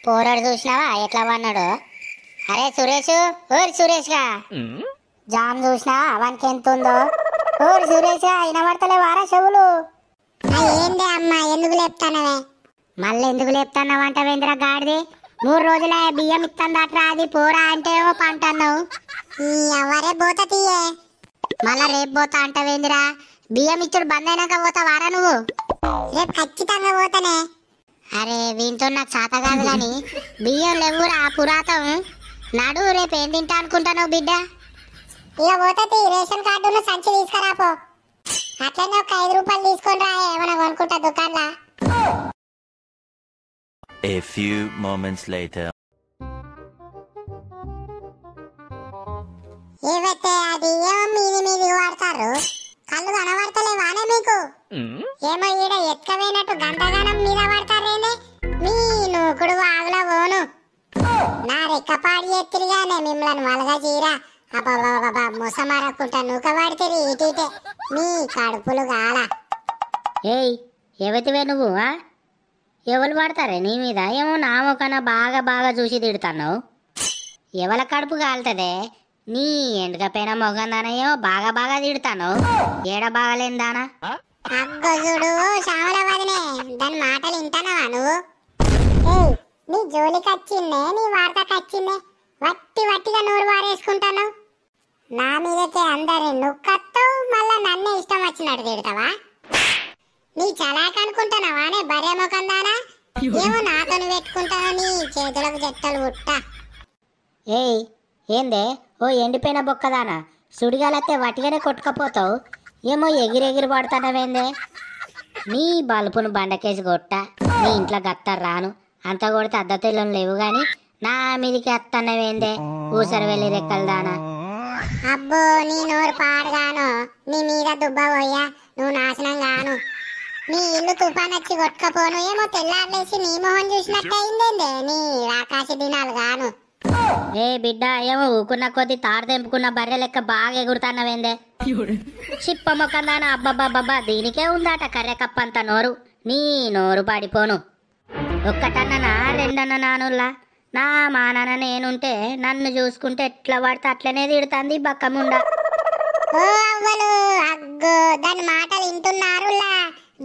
పోరాడు చూసినావా ఎట్లా పన్నాడు? అరే సురేష్, ఓరి సురేష్ గా జామ్ చూసినావా వానికి ఎంత ఉందో? ఓరి సురేష్ గా వినబడతలే వారా చెవులు? ఏంది అమ్మా ఎందుకు లేపుతానవే? మళ్ళీ ఎందుకు లేపుతాన్నావంట వేంద్ర గాడిది? 3 రోజుల బియ్యం ఇస్తుందట్రా, అది పోరా అంటే ఏమో పంట అన్నావు. ఎవరే పోత తీయే? మళ్ళా రేపు పోతా అంటవేందిరా? బియ్యం ఇచ్చుడు బంద్ అయినాక పోతావారా నువ్వు? రేపు ఖచ్చితంగా పోతానే. అరే వీంతో నాకు చేత కాదు కానీ బియ్యం లేవురా పురాతం. నడు రేపు ఏం తింటా అనుకుంటాను బిడ్డ? ఇక పోతీ రేషన్ కార్డును సంచి తీసుకురాపో. అట్లనే ఒక 5 రూపాయలు తీసుకొని రా, ఏమైనా కొనుక్కుంటా దుకాణంలో. A few moments later. ఏవైతే అది ఏమో మీది వాడతారు, కళ్ళు కనబడతలేవానే మీకు? ఏమో ఈడ ఎత్తుకపోయినట్టు గంటగానం మీద పడతారేనే మీ నూకుడు వాగులో పోను. నా రెక్కపాడి ఎత్తిరిగానే మిమ్మల్ని మలగా చీరా అబ్బాబాబా ముసమరక్కుంటా నూక పడితే ఇటీటే మీ కడుపులు గాల. ఏయ్ ఎవతివే నువ్వు? ఎవరు పడతారే నీ మీద? ఏమో నా మొక్కన బాగా చూసి తిడుతున్నావు. ఎవల కడుపు కాలుతుందే? నీ ఎండుకపోయిన మొగందానయ్యో బాగా తిడుతాను. ఏడ బాగలేందానా? అగ్గో చూడు శ్యామల వదినే, దాని మాటలు వింటానవా నువ్వు? ఏయ్ నీ జోలికి వచ్చిందే, నీ వార్తకు వచ్చిందే, వట్టిగా నోరు వారేసుకుంటాను. నా మీదకే అందరి నుక్కత్తావు, మళ్ళా నన్నే ఇష్టం వచ్చినట్టు తిడతావా? నీ చలాక్ అనుకుంటున్నావానే బరే మొకందానా? ఏమో నాతోని పెట్టుకుంటాను నీ చేతులకు జట్టలు ఉట్టా. ఏయ్ ఏందే ఓ ఎండిపోయిన బొక్కదానా? సుడిగాలైతే వట్టిగానే కొట్టుకపోతావు. ఏమో ఎగిరెగిరి పడుతున్నావేందే? నీ బలుపును బండకేసి కొట్ట, నీ ఇంట్లో గత్తరు రాను. అంత కొడితే అద్దతెల్లం లేవు గాని నా మీదికి అత్తన్నవేందే ఊసరి వెళ్ళి రెక్కలదానా? అబ్బో నీ నోరు పాడుగాను, నీ మీద దుబ్బ పోయా, నువ్వు నాశనం గాను. నీ ఇల్లు తుఫాన్ వచ్చి కొట్టుకపోను, ఏమో తెల్లారులేసి నీ మొహం చూసినట్టు అయిందేందే నీ ఆకాశ దినాలు గాను. ఏ బిడ్డ ఏమో ఊకున్న కొద్ది తాడు తెంపుకున్న బర్రె లెక్క బాగా ఎగురుతాన్నవేందే? చిప్ప మొక్కందానా? అబ్బబ్బబ్బబ్బా దీనికే ఉందాట కర్రె కప్పంత నోరు. నీ నోరు పడిపోను. ఒక్కటన్ననా రెండన్న నానుల్లా నా మానాన్న నేనుంటే నన్ను చూసుకుంటే ఎట్లా పడితే అట్లనే తిడుతుంది బక్కముండ. ఓ అవ్వలు అగ్గో దాని మాటలు వింటున్నారులా,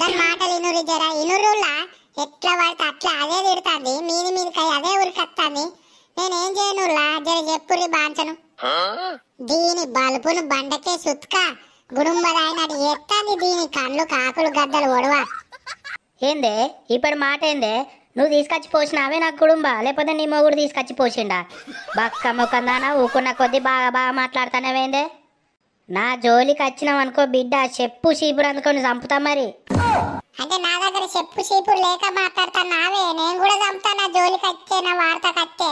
దాని మాటలు ఇనురు జర ఇనురులా. ఎట్లా పడితే అట్లా అదే తిడుతుంది, మీదికై అదే ఉరికత్తాంది. నేనేం చేయనులా జర చెప్పురి బాంచను. దీని బలుపును బండకే సుత్క గుడుంబదాయినట్టు ఎత్తాంది, దీని కళ్ళు కాకులు గద్దలు ఒడవా. ఏందే ఇప్పుడు మాట ఏందే? నువ్వు తీసుకొచ్చి పోసినావే నాకు కుటుంబ, లేకపోతే నీ మొగుడు తీసుకొచ్చి పోసిండా? బక్క మొక్కందానా ఊకున్న కొద్ది బాగా మాట్లాడుతానవేందే? నా జోలికి వచ్చినావు అనుకో బిడ్డ, చెప్పు చీపురు అందుకొని చంపుతా మరి. అంటే నా దగ్గర చెప్పు చీపురు లేక మాట్లాడుతున్నావే? నేను కూడా చంపుతా నా జోలికి వచ్చే, నా వార్త కట్టే.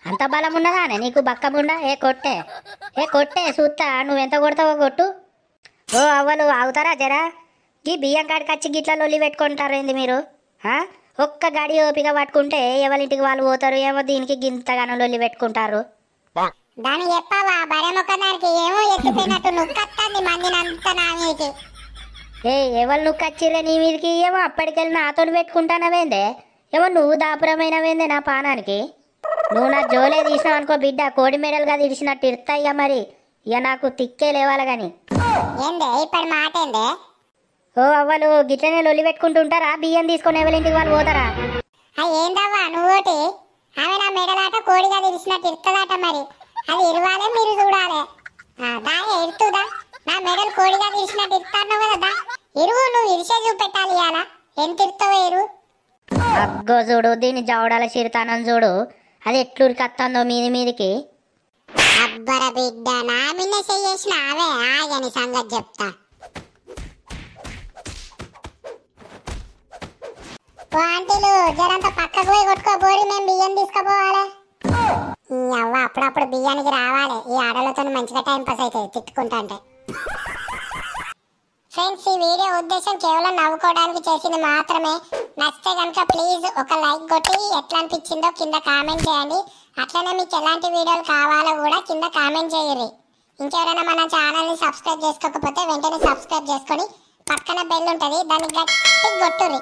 అంత బలం ఉన్నదానే నీకు బక్కముండ? ఏ కొట్టే చూస్తా నువ్వెంత కొడతావో కొట్టు. ఓ అవ్వలు ఆగుతారా జరా? ఈ బియ్యం కాడికి వచ్చి గిట్ల లొల్లి పెట్టుకుంటారు ఏంది మీరు? ఒక్క గడి ఓపిక పట్టుకుంటే ఎవరింటికి వాళ్ళు పోతారు. ఏమో దీనికి గింతగానో లొల్లి పెట్టుకుంటారు. దాన్ని చెప్పావా బరే మొక్కదానికి? ఏమో ఎత్తిపోయినట్టు నొక్కత్తాంది మందినంతా నా మీదకి. ఎవరు నువ్వు కచ్చిర్రే నీ మీదకి? ఏమో అప్పటికెళ్ళి నాతో పెట్టుకుంటానవేందే? ఏమో నువ్వు దాపురమైనవేందే నా పానానికి? నువ్వు నా జోలే తీసినావు అనుకో బిడ్డ, కోడి మెడలుగా తీసినట్టు ఇడతాయిగా మరి. ఇక నాకు తిక్కే లేవాలి గాని. ఏందే ఇప్పుడు మాట ఏందే? ఓ అవ్వలు గిట్లనే లొల్లి పెట్టుకుంటుంటారా? బియ్యం తీసుకొని ఎవరింటికి వాళ్ళు పోతారా? ఏందవ్వా నువ్వోటి? ఆమె నా మెడలాట కోడిగా తీసినట్టు ఇస్తుందట, మరి అది ఇరవాలే మీరు చూడాలి. దాని ఇరుతుందా? నా మెడలు కోడిగా తీసినట్టు ఇస్తాను కదా, ఇరువు నువ్వు ఇరిసే చూపెట్టాలి. ఇవాళ ఎంత ఇరుతావో ఇరువు. అగ్గో చూడు దీన్ని జవడాల చిరుతానం చూడు, అది ఎట్లూరికి వస్తుందో మీదికి. అబ్బర బిడ్డ నా మిన్న చేసిన అవే ఆగని సంగతి చెప్తా. ఆంటీలు జరంతా పక్కకు పోయి కొట్టుకోబోరి, మేము బియ్యం తీసుకుపోవాలి. అవ్వ అప్పుడప్పుడు బియ్యానికి రావాలి, ఈ ఆడలతో మంచిగా టైం పాస్ అవుతుంది తిట్టుకుంటా అంటే. ఫ్రెండ్స్ ఈ వీడియో ఉద్దేశం కేవలం నవ్వుకోవడానికి చేసింది మాత్రమే. నచ్చితే కనుక ప్లీజ్ ఒక లైక్ కొట్టి ఎట్లా అనిపించిందో కింద కామెంట్ చేయండి. అట్లనే మీకు ఎలాంటి వీడియోలు కావాలో కూడా కింద కామెంట్ చేయండి. ఇంకెవరైనా మన ఛానల్ని సబ్స్క్రైబ్ చేసుకోకపోతే వెంటనే సబ్స్క్రైబ్ చేసుకొని పక్కన బెల్ ఉంటుంది, దాన్ని గట్టి కొట్టుర్రి.